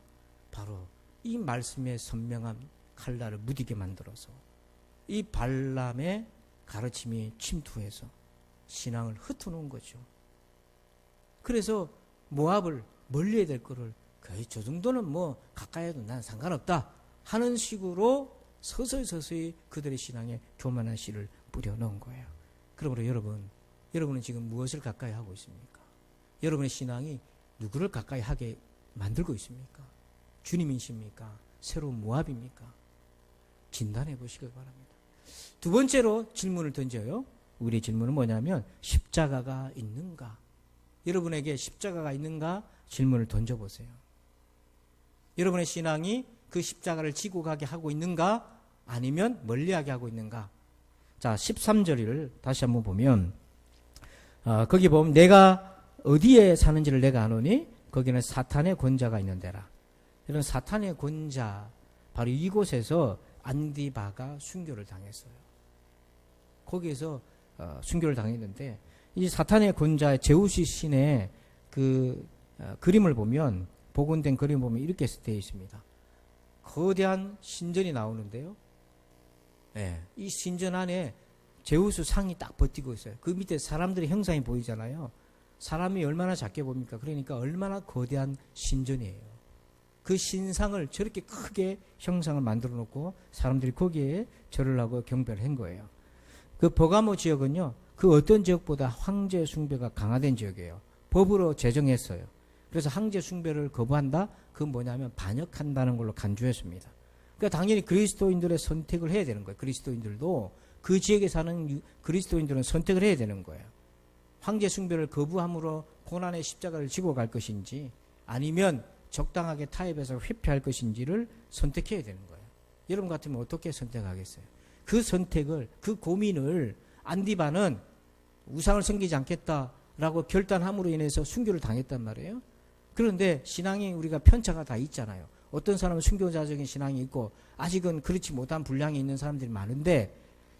바로 이 말씀의 선명한 칼날을 무디게 만들어서 이 발람의 가르침이 침투해서 신앙을 흩어놓은 거죠. 그래서 모압을 멀리 해야 될 거를 거의 저 정도는 뭐 가까이 해도 난 상관없다 하는 식으로 서서히 그들의 신앙에 교만한 씨를 뿌려놓은 거예요. 그러므로 여러분은 지금 무엇을 가까이 하고 있습니까? 여러분의 신앙이 누구를 가까이 하게 만들고 있습니까? 주님이십니까? 새로운 모압입니까? 진단해 보시길 바랍니다. 두 번째로 질문을 던져요. 우리의 질문은 뭐냐면 십자가가 있는가? 여러분에게 십자가가 있는가? 질문을 던져보세요. 여러분의 신앙이 그 십자가를 지고 가게 하고 있는가? 아니면 멀리하게 하고 있는가? 자, 13절을 다시 한번 보면 거기 보면 내가 어디에 사는지를 내가 아노니 거기는 사탄의 권자가 있는 데라. 이런 사탄의 권자 바로 이곳에서 안디바가 순교를 당했어요. 거기에서 순교를 당했는데 이 사탄의 권자의 제우스 신의 그 그림을 보면 복원된 그림 보면 이렇게 되어 있습니다. 거대한 신전이 나오는데요. 네, 이 신전 안에 제우스 상이 딱 버티고 있어요. 그 밑에 사람들의 형상이 보이잖아요. 사람이 얼마나 작게 보입니까? 그러니까 얼마나 거대한 신전이에요. 그 신상을 저렇게 크게 형상을 만들어 놓고 사람들이 거기에 절을 하고 경배를 한 거예요. 그 버가모 지역은요, 그 어떤 지역보다 황제 숭배가 강화된 지역이에요. 법으로 제정했어요. 그래서 황제 숭배를 거부한다? 그건 뭐냐면 반역한다는 걸로 간주했습니다. 그러니까 당연히 그리스도인들의 선택을 해야 되는 거예요. 그리스도인들도 그 지역에 사는 그리스도인들은 선택을 해야 되는 거예요. 황제 숭배를 거부함으로 고난의 십자가를 지고 갈 것인지 아니면 적당하게 타협해서 회피할 것인지를 선택해야 되는 거예요. 여러분 같으면 어떻게 선택하겠어요? 그 선택을, 그 고민을 안디바는 우상을 섬기지 않겠다라고 결단함으로 인해서 순교를 당했단 말이에요. 그런데 신앙이 우리가 편차가 다 있잖아요. 어떤 사람은 순교자적인 신앙이 있고 아직은 그렇지 못한 분량이 있는 사람들이 많은데,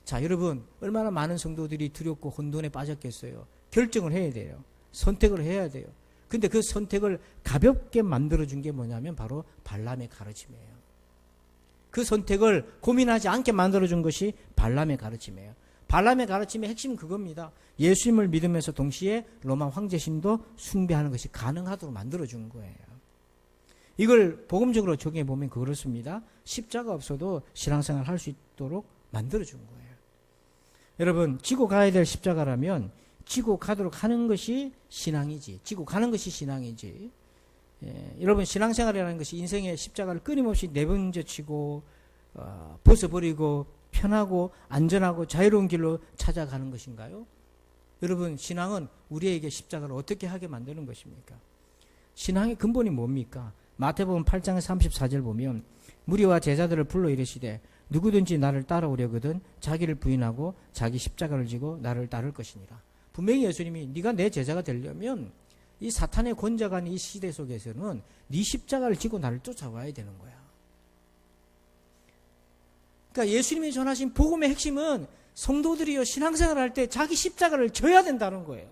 자, 여러분 얼마나 많은 성도들이 두렵고 혼돈에 빠졌겠어요. 결정을 해야 돼요. 선택을 해야 돼요. 근데 그 선택을 가볍게 만들어준 게 뭐냐면 바로 발람의 가르침이에요. 그 선택을 고민하지 않게 만들어준 것이 발람의 가르침이에요. 발람의 가르침의 핵심은 그겁니다. 예수님을 믿으면서 동시에 로마 황제신도 숭배하는 것이 가능하도록 만들어준 거예요. 이걸 복음적으로 적용해 보면 그렇습니다. 십자가 없어도 신앙생활 할 수 있도록 만들어준 거예요. 여러분, 지고 가야 될 십자가라면 지고 가도록 하는 것이 신앙이지. 지고 가는 것이 신앙이지. 여러분, 신앙생활이라는 것이 인생의 십자가를 끊임없이 내번져치고 벗어버리고 편하고 안전하고 자유로운 길로 찾아가는 것인가요? 여러분, 신앙은 우리에게 십자가를 어떻게 하게 만드는 것입니까? 신앙의 근본이 뭡니까? 마태복음 8장 34절 보면 무리와 제자들을 불러 이르시되 누구든지 나를 따라오려거든 자기를 부인하고 자기 십자가를 지고 나를 따를 것이니라. 분명히 예수님이 네가 내 제자가 되려면 이 사탄의 권자가 이 시대 속에서는 네 십자가를 지고 나를 쫓아와야 되는 거야. 그러니까 예수님이 전하신 복음의 핵심은 성도들이요, 신앙생활을 할 때 자기 십자가를 져야 된다는 거예요.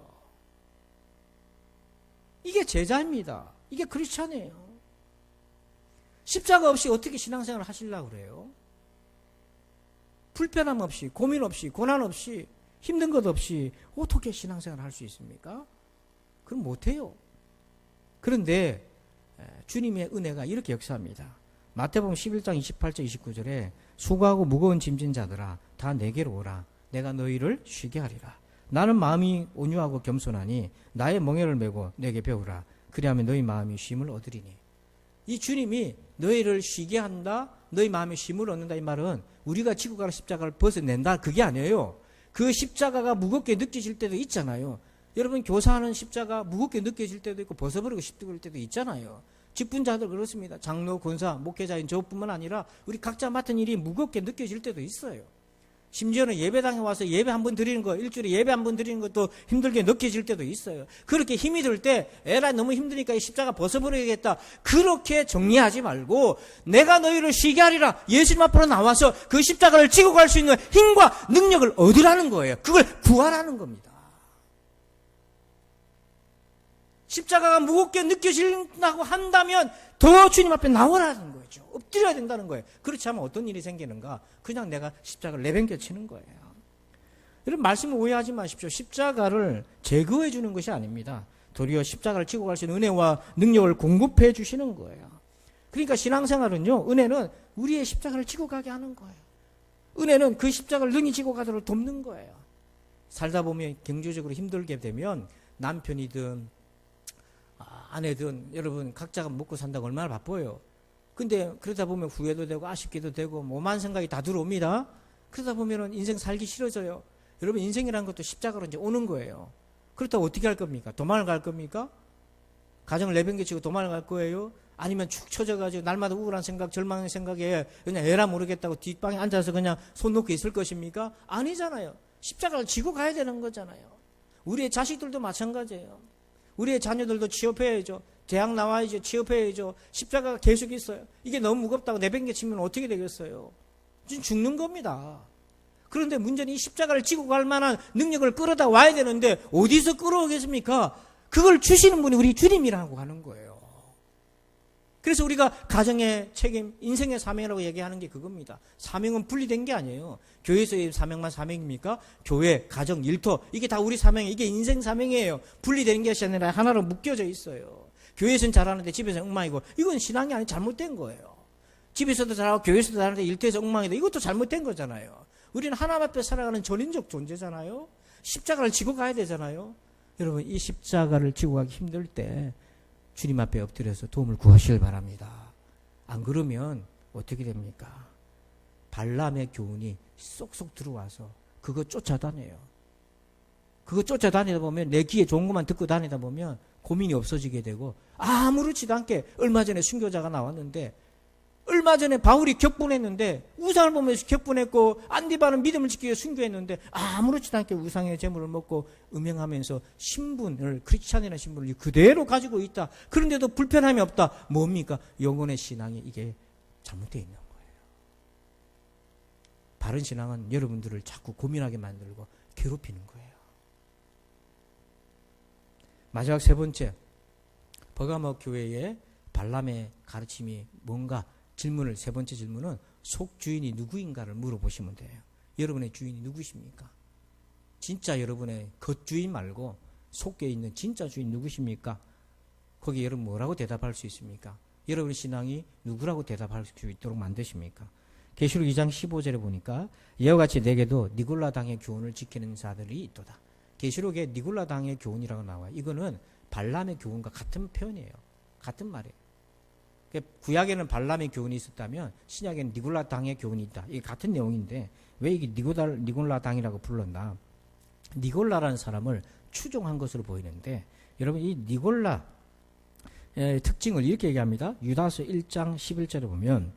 이게 제자입니다. 이게 크리스찬이에요. 십자가 없이 어떻게 신앙생활을 하시려고 그래요? 불편함 없이, 고민 없이, 고난 없이, 힘든 것 없이 어떻게 신앙생활을 할 수 있습니까? 그럼 못해요. 그런데 주님의 은혜가 이렇게 역사합니다. 마태복음 11장 28절 29절에 수고하고 무거운 짐진 자들아 다 내게로 오라. 내가 너희를 쉬게 하리라. 나는 마음이 온유하고 겸손하니 나의 멍에를 메고 내게 배우라. 그리하면 너희 마음이 쉼을 얻으리니. 이 주님이 너희를 쉬게 한다, 너희 마음에 쉼을 얻는다, 이 말은 우리가 지고 가는 십자가를 벗어낸다, 그게 아니에요. 그 십자가가 무겁게 느껴질 때도 있잖아요. 여러분, 교사하는 십자가 무겁게 느껴질 때도 있고 벗어버리고 싶을 때도 있잖아요. 직분자들 그렇습니다. 장로, 권사, 목회자인 저뿐만 아니라 우리 각자 맡은 일이 무겁게 느껴질 때도 있어요. 심지어는 예배당에 와서 예배 한 번 드리는 거, 일주일에 예배 한 번 드리는 것도 힘들게 느껴질 때도 있어요. 그렇게 힘이 들 때 에라 너무 힘드니까 이 십자가 벗어버려야겠다, 그렇게 정리하지 말고 내가 너희를 쉬게 하리라. 예수님 앞으로 나와서 그 십자가를 지고 갈 수 있는 힘과 능력을 얻으라는 거예요. 그걸 구하라는 겁니다. 십자가가 무겁게 느껴진다고 한다면 더 주님 앞에 나오라는 거죠. 엎드려야 된다는 거예요. 그렇지 않으면 어떤 일이 생기는가? 그냥 내가 십자가를 내팽겨 치는 거예요. 여러분, 말씀을 오해하지 마십시오. 십자가를 제거해 주는 것이 아닙니다. 도리어 십자가를 지고 갈 수 있는 은혜와 능력을 공급해 주시는 거예요. 그러니까 신앙생활은요, 은혜는 우리의 십자가를 지고 가게 하는 거예요. 은혜는 그 십자가를 능히 지고 가도록 돕는 거예요. 살다 보면 경제적으로 힘들게 되면 남편이든 아내든 여러분 각자가 먹고 산다고 얼마나 바빠요. 근데 그러다 보면 후회도 되고 아쉽기도 되고 오만 생각이 다 들어옵니다. 그러다 보면은 인생 살기 싫어져요. 여러분 인생이라는 것도 십자가로 이제 오는 거예요. 그렇다고 어떻게 할 겁니까? 도망을 갈 겁니까? 가정을 내팽개치고 도망을 갈 거예요? 아니면 축 처져가지고 날마다 우울한 생각, 절망의 생각에 그냥 에라 모르겠다고 뒷방에 앉아서 그냥 손 놓고 있을 것입니까? 아니잖아요. 십자가를 지고 가야 되는 거잖아요. 우리의 자식들도 마찬가지예요. 우리의 자녀들도 취업해야죠. 대학 나와야죠. 취업해야죠. 십자가가 계속 있어요. 이게 너무 무겁다고 내팽개치면 어떻게 되겠어요? 지금 죽는 겁니다. 그런데 문제는 이 십자가를 지고 갈 만한 능력을 끌어다 와야 되는데 어디서 끌어오겠습니까? 그걸 주시는 분이 우리 주님이라고 하는 거예요. 그래서 우리가 가정의 책임, 인생의 사명이라고 얘기하는 게 그겁니다. 사명은 분리된 게 아니에요. 교회에서의 사명만 사명입니까? 교회, 가정, 일터 이게 다 우리 사명이에요. 이게 인생 사명이에요. 분리된 것이 아니라 하나로 묶여져 있어요. 교회에서는 잘하는데 집에서는 엉망이고 이건 신앙이 아니 잘못된 거예요. 집에서도 잘하고 교회에서도 잘하는데 일터에서 엉망이다. 이것도 잘못된 거잖아요. 우리는 하나님 앞에 살아가는 전인적 존재잖아요. 십자가를 지고 가야 되잖아요. 여러분 이 십자가를 지고 가기 힘들 때 주님 앞에 엎드려서 도움을 구하시길 바랍니다. 안 그러면 어떻게 됩니까? 발람의 교훈이 쏙쏙 들어와서 그거 쫓아다녀요. 그거 쫓아다니다 보면 내 귀에 좋은 것만 듣고 다니다 보면 고민이 없어지게 되고 아무렇지도 않게 얼마 전에 순교자가 나왔는데 얼마 전에 바울이 격분했는데 우상을 보면서 격분했고 안디바는 믿음을 지키기 위해 순교했는데 아무렇지도 않게 우상의 재물을 먹고 음행하면서 신분을 크리스찬이라는 신분을 그대로 가지고 있다. 그런데도 불편함이 없다. 뭡니까? 영혼의 신앙이 이게 잘못되어 있는 거예요. 바른 신앙은 여러분들을 자꾸 고민하게 만들고 괴롭히는 거예요. 마지막 세 번째, 버가모 교회의 발람의 가르침이 뭔가 질문을 세 번째 질문은 속 주인이 누구인가를 물어보시면 돼요. 여러분의 주인이 누구십니까? 진짜 여러분의 겉주인 말고 속에 있는 진짜 주인 누구십니까? 거기 여러분 뭐라고 대답할 수 있습니까? 여러분의 신앙이 누구라고 대답할 수 있도록 만드십니까? 계시록 2장 15절에 보니까 이와 같이 내게도 니골라 당의 교훈을 지키는 자들이 있도다. 계시록에 니골라 당의 교훈이라고 나와요. 이거는 발람의 교훈과 같은 표현이에요. 같은 말이에요. 구약에는 발람의 교훈이 있었다면 신약에는 니골라 당의 교훈이 있다. 이게 같은 내용인데 왜 이게 니골라 당이라고 불렀나? 니골라라는 사람을 추종한 것으로 보이는데 여러분 이 니골라의 특징을 이렇게 얘기합니다. 유다서 1장 11절에 보면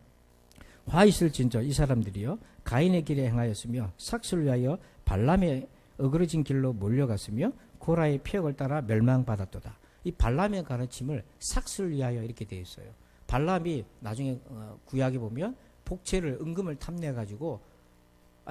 화 있을진저 이 사람들이요 가인의 길에 행하였으며 삭슬을 위하여 발람의 어그러진 길로 몰려갔으며 고라의 폐역을 따라 멸망받았도다. 이 발람의 가르침을 삭슬을 위하여 이렇게 되어 있어요. 발람이 나중에 구약에 보면 복채를 은금을 탐내가지고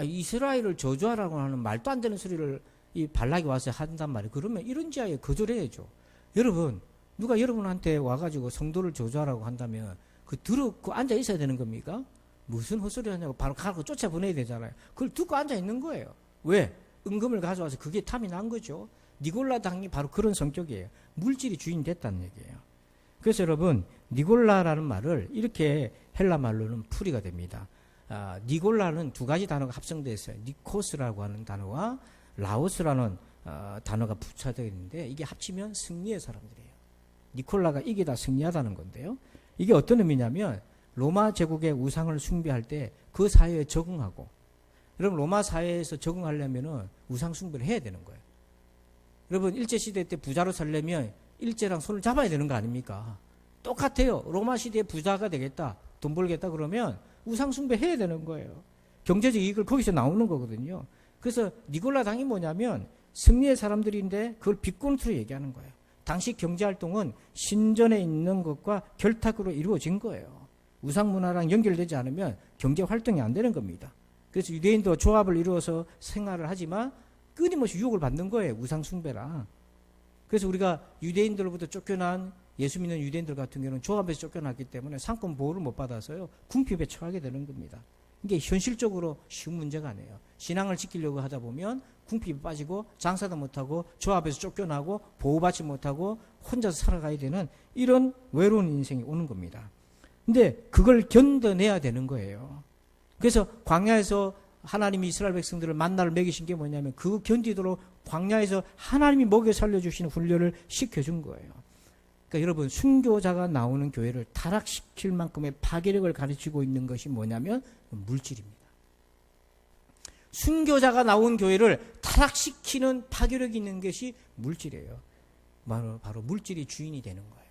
이스라엘을 저주하라고 하는 말도 안 되는 소리를 이 발락이 와서 한단 말이에요. 그러면 이런 지하에 거절해야죠. 여러분 누가 여러분한테 와가지고 성도를 저주하라고 한다면 듣고 앉아 있어야 되는 겁니까? 무슨 헛소리 하냐고 바로 가고 쫓아보내야 되잖아요. 그걸 듣고 앉아 있는 거예요. 왜? 은금을 가져와서 그게 탐이 난 거죠. 니골라 당이 바로 그런 성격이에요. 물질이 주인 됐다는 얘기예요. 그래서 여러분 니골라라는 말을 이렇게 헬라 말로는 풀이가 됩니다. 니골라는 두 가지 단어가 합성되어 있어요. 니코스라고 하는 단어와 라오스라는 단어가 붙여져 있는데 이게 합치면 승리의 사람들이에요. 니콜라가 이기다 승리하다는 건데요. 이게 어떤 의미냐면 로마 제국의 우상을 숭배할 때 그 사회에 적응하고 여러분 로마 사회에서 적응하려면 우상 숭배를 해야 되는 거예요. 여러분 일제시대 때 부자로 살려면 일제랑 손을 잡아야 되는 거 아닙니까? 똑같아요. 로마 시대에 부자가 되겠다, 돈 벌겠다 그러면 우상 숭배해야 되는 거예요. 경제적 이익을 거기서 나오는 거거든요. 그래서 니골라 당이 뭐냐면 승리의 사람들인데 그걸 비꼬는투로 얘기하는 거예요. 당시 경제활동은 신전에 있는 것과 결탁으로 이루어진 거예요. 우상 문화랑 연결되지 않으면 경제활동이 안 되는 겁니다. 그래서 유대인도 조합을 이루어서 생활을 하지만 끊임없이 유혹을 받는 거예요. 우상 숭배랑. 그래서 우리가 유대인들로부터 쫓겨난 예수 믿는 유대인들 같은 경우는 조합에서 쫓겨났기 때문에 상권 보호를 못 받아서요. 궁핍에 처하게 되는 겁니다. 이게 현실적으로 쉬운 문제가 아니에요. 신앙을 지키려고 하다 보면 궁핍에 빠지고 장사도 못하고 조합에서 쫓겨나고 보호받지 못하고 혼자서 살아가야 되는 이런 외로운 인생이 오는 겁니다. 근데 그걸 견뎌내야 되는 거예요. 그래서 광야에서 하나님이 이스라엘 백성들을 만나를 먹이신 게 뭐냐면 그 견디도록 광야에서 하나님이 먹여 살려주시는 훈련을 시켜준 거예요. 그러니까 그러니까 여러분, 순교자가 나오는 교회를 타락시킬 만큼의 파괴력을 가르치고 있는 것이 뭐냐면 물질입니다. 순교자가 나온 교회를 타락시키는 파괴력이 있는 것이 물질이에요. 바로 물질이 주인이 되는 거예요.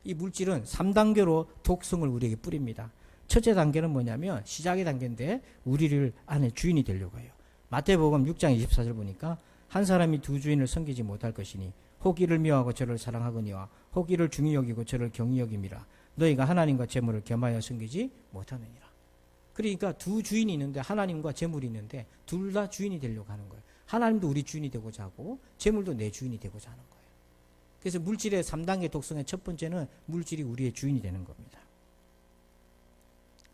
이 물질은 3단계로 독성을 우리에게 뿌립니다. 첫째 단계는 뭐냐면 시작의 단계인데 우리를 안에 주인이 되려고 해요. 마태복음 6장 24절 보니까 한 사람이 두 주인을 섬기지 못할 것이니 혹이를 미워하고 저를 사랑하거니와 혹이를 중히 여기고 저를 경히 여김이라. 너희가 하나님과 재물을 겸하여 섬기지 못하느니라. 그러니까 두 주인이 있는데, 하나님과 재물이 있는데 둘 다 주인이 되려고 하는 거예요. 하나님도 우리 주인이 되고자 하고 재물도 내 주인이 되고자 하는 거예요. 그래서 물질의 3단계 독성의 첫 번째는 물질이 우리의 주인이 되는 겁니다.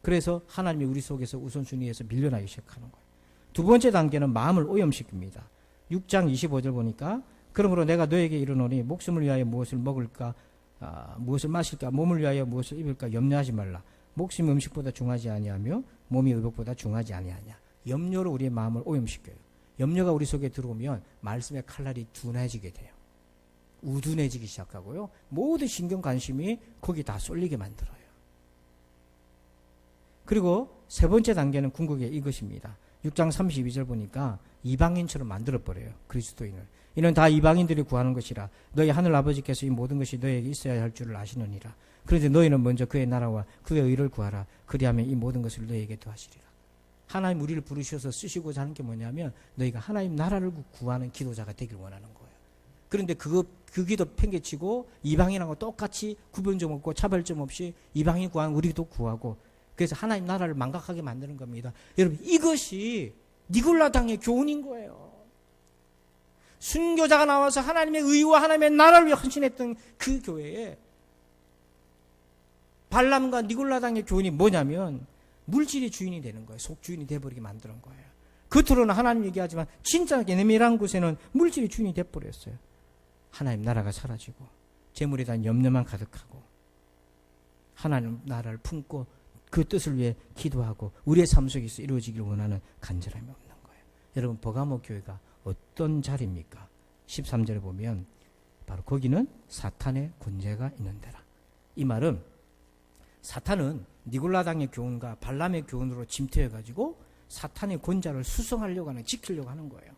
그래서 하나님이 우리 속에서 우선순위에서 밀려나기 시작하는 거예요. 두 번째 단계는 마음을 오염시킵니다. 6장 25절 보니까 그러므로 내가 너에게 이르노니 목숨을 위하여 무엇을 먹을까, 무엇을 마실까, 몸을 위하여 무엇을 입을까 염려하지 말라. 목숨이 음식보다 중하지 아니하며 몸이 의복보다 중하지 아니하냐. 염려로 우리의 마음을 오염시켜요. 염려가 우리 속에 들어오면 말씀의 칼날이 둔해지게 돼요. 우둔해지기 시작하고요. 모든 신경 관심이 거기 다 쏠리게 만들어요. 그리고 세 번째 단계는 궁극의 이것입니다. 6장 32절 보니까 이방인처럼 만들어버려요. 그리스도인을. 이는 다 이방인들이 구하는 것이라. 너희 하늘 아버지께서 이 모든 것이 너에게 있어야 할 줄을 아시느니라. 그런데 너희는 먼저 그의 나라와 그의 의를 구하라. 그리하면 이 모든 것을 너희에게 더하시리라. 하나님 우리를 부르셔서 쓰시고자 하는 게 뭐냐면 너희가 하나님 나라를 구하는 기도자가 되길 원하는 거예요. 그런데 그 기도 팽개치고 이방인하고 똑같이 구별점 없고 차별점 없이 이방인 구하는 우리도 구하고, 그래서 하나님 나라를 망각하게 만드는 겁니다. 여러분, 이것이 니골라당의 교훈인 거예요. 순교자가 나와서 하나님의 의와 하나님의 나라를 위해 헌신했던 그 교회에 발람과 니골라당의 교훈이 뭐냐면 물질이 주인이 되는 거예요. 속주인이 돼버리게 만드는 거예요. 겉으로는 하나님 얘기하지만 진짜 내밀한 곳에는 물질이 주인이 돼버렸어요. 하나님 나라가 사라지고 재물에 대한 염려만 가득하고 하나님 나라를 품고 그 뜻을 위해 기도하고 우리의 삶 속에서 이루어지길 원하는 간절함이 없는 거예요. 여러분, 버가모 교회가 어떤 자리입니까? 13절에 보면 바로 거기는 사탄의 권세가 있는 데라. 이 말은 사탄은 니골라당의 교훈과 발람의 교훈으로 침투해가지고 사탄의 권자를 수성하려고 하는, 지키려고 하는 거예요.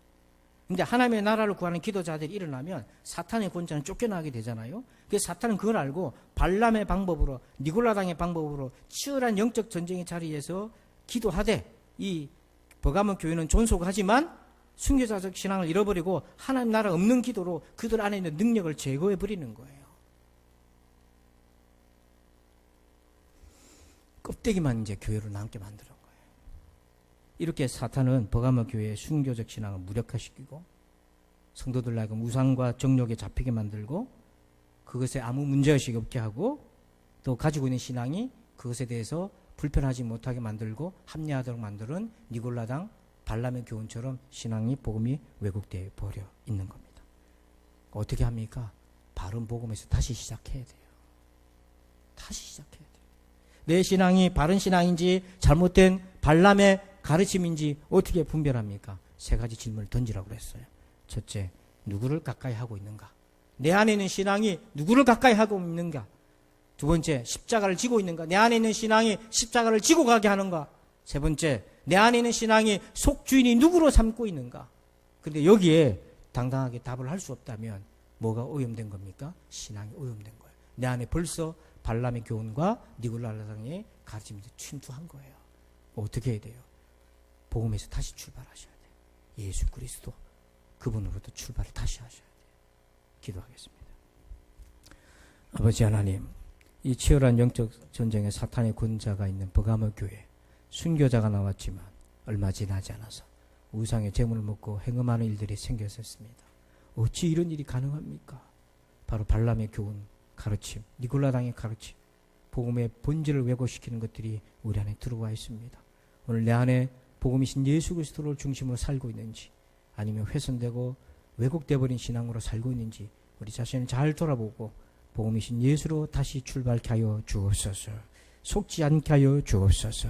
근데 하나님의 나라를 구하는 기도자들이 일어나면 사탄의 권자는 쫓겨나게 되잖아요. 그래서 사탄은 그걸 알고 발람의 방법으로, 니골라당의 방법으로 치열한 영적 전쟁의 자리에서 기도하되, 이 버가모 교회는 존속하지만 순교자적 신앙을 잃어버리고 하나님 나라 없는 기도로 그들 안에 있는 능력을 제거해버리는 거예요. 껍데기만 이제 교회로 남게 만드는 거예요. 이렇게 사탄은 버가모 교회의 순교적 신앙을 무력화시키고 성도들 하여금 우상과 정욕에 잡히게 만들고 그것에 아무 문제의식이 없게 하고 또 가지고 있는 신앙이 그것에 대해서 불편하지 못하게 만들고 합리화하도록 만드는 니골라당, 발람의 교훈처럼 신앙이, 복음이 왜곡되어 버려 있는 겁니다. 어떻게 합니까? 바른 복음에서 다시 시작해야 돼요. 다시 시작해야 돼요. 내 신앙이 바른 신앙인지 잘못된 발람의 가르침인지 어떻게 분별합니까? 세 가지 질문을 던지라고 그랬어요. 첫째, 누구를 가까이 하고 있는가? 내 안에 있는 신앙이 누구를 가까이 하고 있는가? 두 번째, 십자가를 지고 있는가? 내 안에 있는 신앙이 십자가를 지고 가게 하는가? 세 번째, 내 안에 있는 신앙이 속주인이 누구로 삼고 있는가? 그런데 여기에 당당하게 답을 할 수 없다면 뭐가 오염된 겁니까? 신앙이 오염된 거예요. 내 안에 벌써 발람의 교훈과 니골라당의 가르침이 침투한 거예요. 어떻게 해야 돼요? 복음에서 다시 출발하셔야 돼요. 예수 그리스도 그분으로부터 출발을 다시 하셔야 돼요. 기도하겠습니다. 아버지 하나님, 이 치열한 영적 전쟁에 사탄의 권자가 있는 버가모 교회, 순교자가 나왔지만 얼마 지나지 않아서 우상의 재물을 먹고 행음하는 일들이 생겼었습니다. 어찌 이런 일이 가능합니까? 바로 발람의 교훈, 가르침, 니골라당의 가르침, 복음의 본질을 왜곡시키는 것들이 우리 안에 들어와 있습니다. 오늘 내 안에 복음이신 예수 그리스도를 중심으로 살고 있는지, 아니면 훼손되고 왜곡되어 버린 신앙으로 살고 있는지 우리 자신을 잘 돌아보고 복음이신 예수로 다시 출발케 하여 주옵소서. 속지 않게 하여 주옵소서.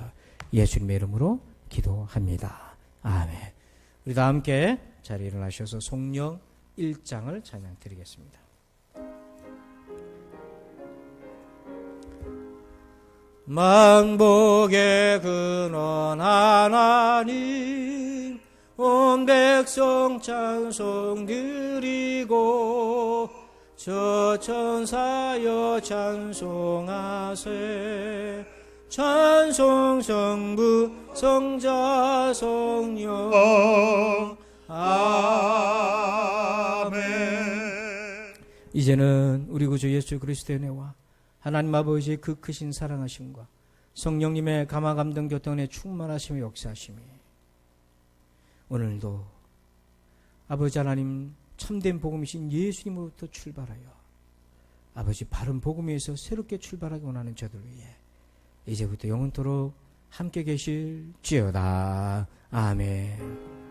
예수님의 이름으로 기도합니다. 아멘. 우리 다 함께 자리에 일어나셔서 성령 1장을 찬양 드리겠습니다. 만복의 근원 하나님 온 백성 찬송 드리고 저 천사여 찬송하세 찬송 성부 성자 성령 아멘. 이제는 우리 구주 예수 그리스도의 은혜와 하나님 아버지의 그 크신 사랑하심과 성령님의 감화 감동 교통에 충만하심의 역사하심이 오늘도 아버지 하나님 참된 복음이신 예수님으로부터 출발하여 아버지 바른 복음 위에서 새롭게 출발하기 원하는 저들 위해 이제부터 영원토록 함께 계실지어다. 아멘.